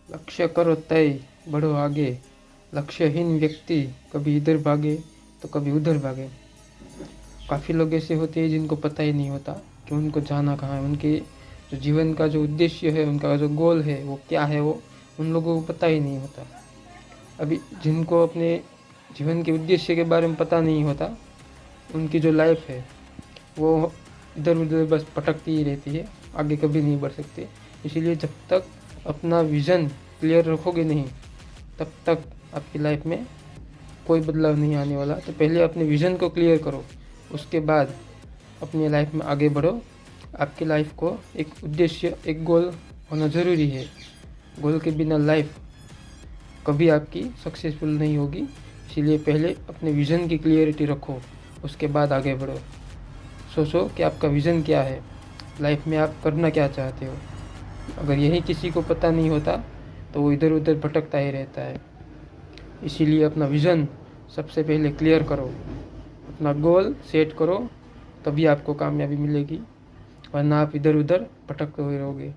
लक्ष्य करो तय, बढ़ो आगे। लक्ष्यहीन व्यक्ति कभी इधर भागे तो कभी उधर भागे। काफ़ी लोग ऐसे होते हैं जिनको पता ही नहीं होता कि उनको जाना कहाँ है। उनके जो जीवन का जो उद्देश्य है, उनका जो गोल है वो क्या है, वो उन लोगों को पता ही नहीं होता। अभी जिनको अपने जीवन के उद्देश्य के बारे में पता नहीं होता, उनकी जो लाइफ है वो इधर उधर बस भटकती ही रहती है, आगे कभी नहीं बढ़ सकते। इसीलिए जब तक अपना विज़न क्लियर रखोगे नहीं, तब तक आपकी लाइफ में कोई बदलाव नहीं आने वाला। तो पहले अपने विज़न को क्लियर करो, उसके बाद अपनी लाइफ में आगे बढ़ो। आपकी लाइफ को एक उद्देश्य, एक गोल होना ज़रूरी है। गोल के बिना लाइफ कभी आपकी सक्सेसफुल नहीं होगी। इसीलिए पहले अपने विज़न की क्लियरिटी रखो, उसके बाद आगे बढ़ो। सोचो कि आपका विज़न क्या है, लाइफ में आप करना क्या चाहते हो। अगर यही किसी को पता नहीं होता तो वो इधर उधर भटकता ही रहता है। इसीलिए अपना विज़न सबसे पहले क्लियर करो, अपना गोल सेट करो, तभी आपको कामयाबी मिलेगी, वरना आप इधर उधर भटकते हुए रहोगे।